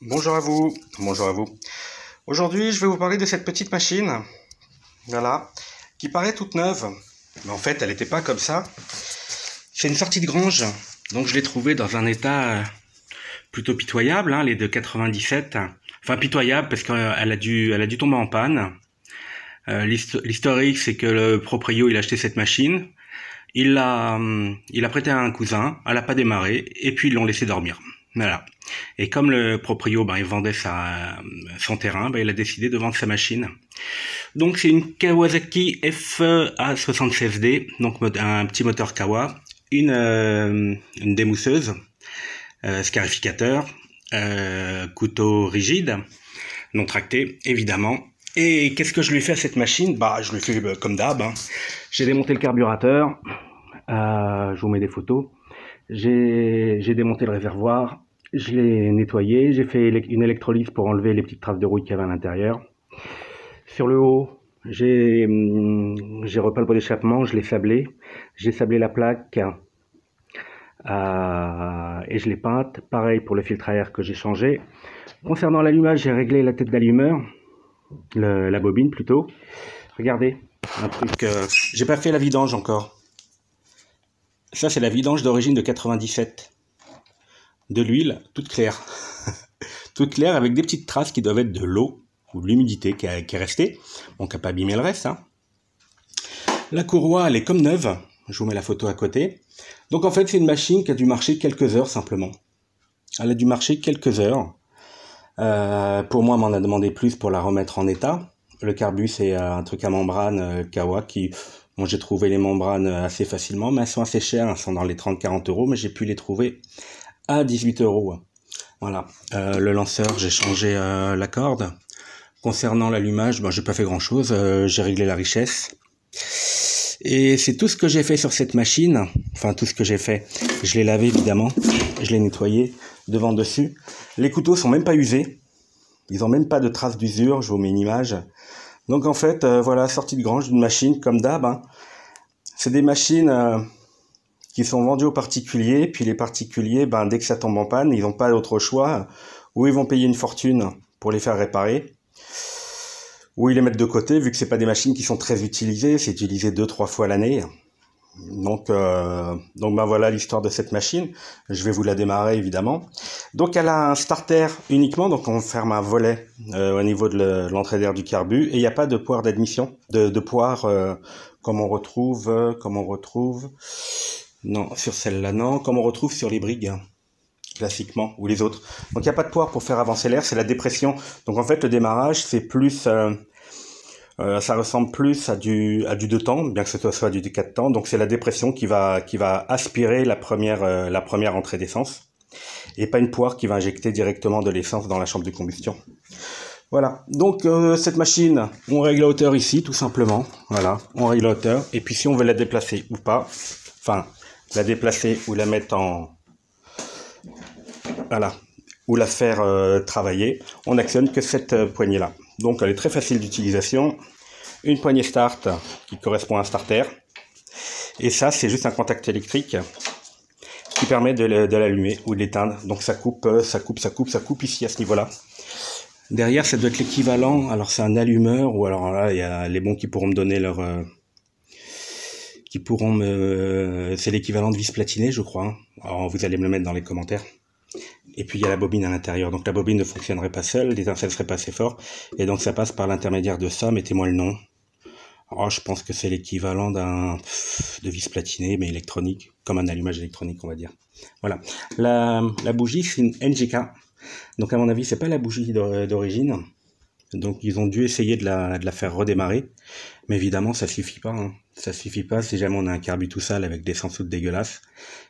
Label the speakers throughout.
Speaker 1: Bonjour à vous, bonjour à vous. Aujourd'hui, je vais vous parler de cette petite machine, voilà, qui paraît toute neuve, mais en fait, elle n'était pas comme ça. C'est une sortie de grange, donc je l'ai trouvée dans un état plutôt pitoyable, hein, les de 97. Enfin pitoyable parce qu'elle a dû tomber en panne. L'historique, c'est que le proprio, il a acheté cette machine, il a prêté à un cousin, elle a pas démarré, et puis ils l'ont laissé dormir. Voilà. Et comme le proprio, il vendait son terrain, il a décidé de vendre sa machine. Donc c'est une Kawasaki FA76D, donc un petit moteur Kawa, une démousseuse, scarificateur, couteau rigide, non tracté, évidemment. Et qu'est-ce que je lui ai fait à cette machine? Je lui ai fait comme d'hab, hein. J'ai démonté le carburateur, je vous mets des photos. J'ai démonté le réservoir, je l'ai nettoyé, j'ai fait une électrolyse pour enlever les petites traces de rouille qu'il y avait à l'intérieur. Sur le haut, j'ai repeint le pot d'échappement, je l'ai sablé. J'ai sablé la plaque et je l'ai peinte. Pareil pour le filtre à air que j'ai changé. Concernant l'allumage, j'ai réglé la tête d'allumeur, la bobine plutôt. Regardez, un truc. J'ai pas fait la vidange encore. Ça, c'est la vidange d'origine de 97. De l'huile toute claire. Toute claire avec des petites traces qui doivent être de l'eau ou de l'humidité qui est restée. Donc, qui n'a pas abîmé le reste. Hein. La courroie, elle est comme neuve. Je vous mets la photo à côté. Donc, en fait, c'est une machine qui a dû marcher quelques heures simplement. Elle a dû marcher quelques heures. Pour moi, on m'en a demandé plus pour la remettre en état. Le carbu, c'est un truc à membrane Kawa qui... Moi, j'ai trouvé les membranes assez facilement, mais elles sont assez chères. Elles sont dans les 30-40 euros, mais j'ai pu les trouver à 18 euros. Voilà. Le lanceur, j'ai changé la corde. Concernant l'allumage, j'ai pas fait grand-chose. J'ai réglé la richesse. Et c'est tout ce que j'ai fait sur cette machine. Enfin, tout ce que j'ai fait. Je l'ai lavé, évidemment. Je l'ai nettoyé devant, dessus. Les couteaux sont même pas usés. Ils ont même pas de traces d'usure. Je vous mets une image. Donc, en fait, voilà, sortie de grange d'une machine, comme d'hab. Hein. C'est des machines qui sont vendues aux particuliers. Puis les particuliers, dès que ça tombe en panne, ils n'ont pas d'autre choix. Ou ils vont payer une fortune pour les faire réparer. Ou ils les mettent de côté, vu que c'est pas des machines qui sont très utilisées, c'est utilisé 2-3 fois l'année. Donc voilà l'histoire de cette machine. Je vais vous la démarrer évidemment. Donc elle a un starter uniquement, donc on ferme un volet au niveau de l'entrée d'air du carbu, et il n'y a pas de poire d'admission, de poire comme on retrouve, non sur celle-là non, comme on retrouve sur les brigues classiquement, ou les autres. Donc il n'y a pas de poire pour faire avancer l'air, c'est la dépression. Donc en fait le démarrage c'est plus, ça ressemble plus à du 2 temps, bien que ce soit du 4 temps. Donc c'est la dépression qui va aspirer la première entrée d'essence, et pas une poire qui va injecter directement de l'essence dans la chambre de combustion. Voilà, donc cette machine, on règle la hauteur ici tout simplement, voilà, on règle la hauteur, et puis si on veut la déplacer ou pas, enfin la déplacer ou la mettre en... Voilà, ou la faire travailler, on n'actionne que cette poignée là. Donc elle est très facile d'utilisation. Une poignée start qui correspond à un starter. Et ça c'est juste un contact électrique qui permet de l'allumer ou de l'éteindre. Donc ça coupe ici à ce niveau-là. Derrière ça doit être l'équivalent, alors c'est un allumeur, ou alors là il y a les bons qui pourront me donner leur... c'est l'équivalent de vis platiné je crois. Alors vous allez me le mettre dans les commentaires. Et puis il y a la bobine à l'intérieur, donc la bobine ne fonctionnerait pas seule, l'étincelle serait pas assez fort, et donc ça passe par l'intermédiaire de ça. Mettez-moi le nom. Oh, je pense que c'est l'équivalent de vis platiné, mais électronique, comme un allumage électronique, on va dire. Voilà. La bougie, c'est une NGK, donc à mon avis, c'est pas la bougie d'origine. Donc ils ont dû essayer de la faire redémarrer, mais évidemment ça suffit pas. Hein. Ça suffit pas si jamais on a un carbu tout sale avec des sans-soude dégueulasses.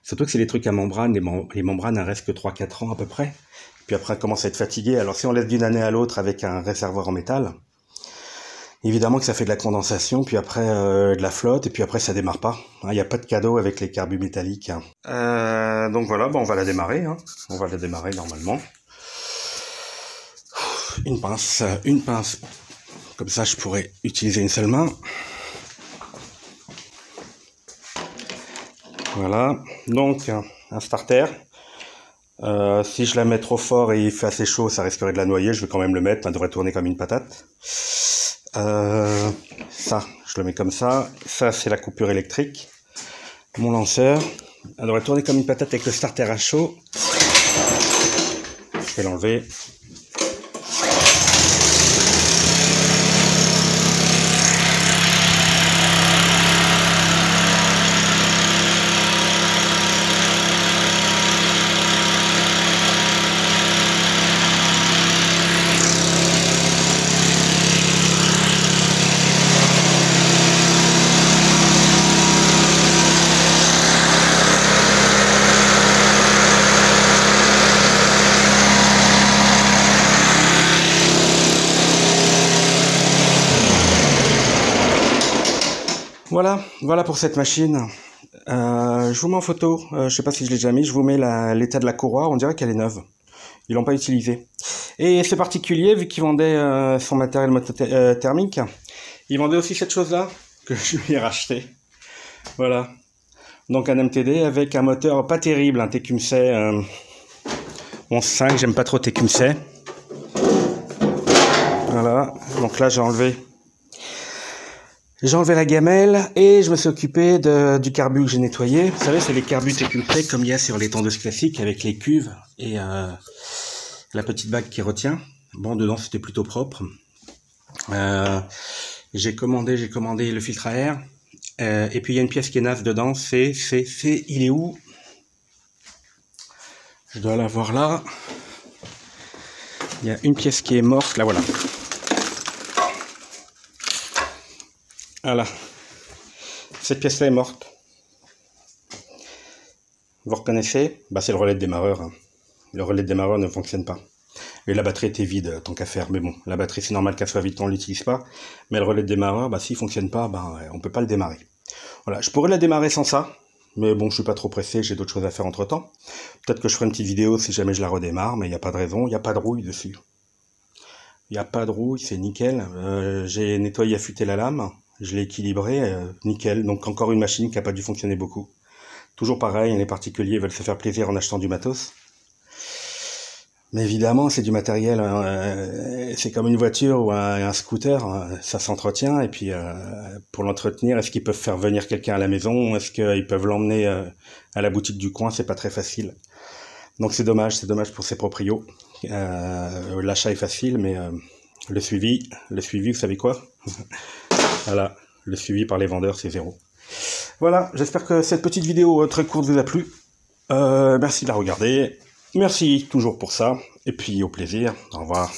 Speaker 1: Surtout que c'est des trucs à membrane, les membranes elles restent que 3-4 ans à peu près. Puis après elles commencent à être fatiguées. Alors si on laisse d'une année à l'autre avec un réservoir en métal, évidemment que ça fait de la condensation, puis après de la flotte, et puis après ça démarre pas. Il n'y a pas de cadeau avec les carbus métalliques. Donc voilà, on va la démarrer. Hein. On va la démarrer normalement. Une pince, comme ça je pourrais utiliser une seule main. Voilà, donc un starter. Si je la mets trop fort et il fait assez chaud, ça risquerait de la noyer. Je vais quand même le mettre, elle devrait tourner comme une patate. Ça, je le mets comme ça. Ça, c'est la coupure électrique. Mon lanceur, elle devrait tourner comme une patate avec le starter à chaud. Je vais l'enlever. Voilà pour cette machine. Je vous mets en photo, je sais pas si je l'ai déjà mis, je vous mets l'état de la courroie, on dirait qu'elle est neuve. Ils l'ont pas utilisée. Et c'est particulier, vu qu'ils vendaient son matériel thermique, ils vendaient aussi cette chose-là, que je lui ai racheté. Voilà. Donc un MTD avec un moteur pas terrible, un Tecumseh 11.5, j'aime pas trop Tecumseh. Voilà, donc là j'ai enlevé la gamelle et je me suis occupé du carbu que j'ai nettoyé. Vous savez, c'est les carbus Tecumseh comme il y a sur les tondeuses classiques avec les cuves et la petite bague qui retient. Bon, dedans c'était plutôt propre. J'ai commandé le filtre à air. Et puis il y a une pièce qui est naze dedans, il est où? Je dois l'avoir là. Il y a une pièce qui est morte, là voilà. Voilà. Cette pièce-là est morte. Vous reconnaissez? Bah, c'est le relais de démarreur. Hein. Le relais de démarreur ne fonctionne pas. Et la batterie était vide, tant qu'à faire. Mais bon, la batterie, c'est normal qu'elle soit vide, on l'utilise pas. Mais le relais de démarreur, bah, s'il fonctionne pas, bah, on peut pas le démarrer. Voilà, je pourrais la démarrer sans ça. Mais bon, je suis pas trop pressé, j'ai d'autres choses à faire entre temps. Peut-être que je ferai une petite vidéo si jamais je la redémarre, mais il n'y a pas de raison, il n'y a pas de rouille dessus. Il n'y a pas de rouille, c'est nickel. J'ai nettoyé, affûté la lame. Je l'ai équilibré, nickel. Donc encore une machine qui n'a pas dû fonctionner beaucoup. Toujours pareil, les particuliers veulent se faire plaisir en achetant du matos. Mais évidemment, c'est du matériel, c'est comme une voiture ou un scooter, ça s'entretient. Et puis, pour l'entretenir, est-ce qu'ils peuvent faire venir quelqu'un à la maison? Est-ce qu'ils peuvent l'emmener à la boutique du coin? C'est pas très facile. Donc c'est dommage pour ces proprios. L'achat est facile, mais le suivi, vous savez quoi? Voilà, le suivi par les vendeurs, c'est zéro. Voilà, j'espère que cette petite vidéo très courte vous a plu. Merci de la regarder. Merci toujours pour ça. Et puis au plaisir. Au revoir.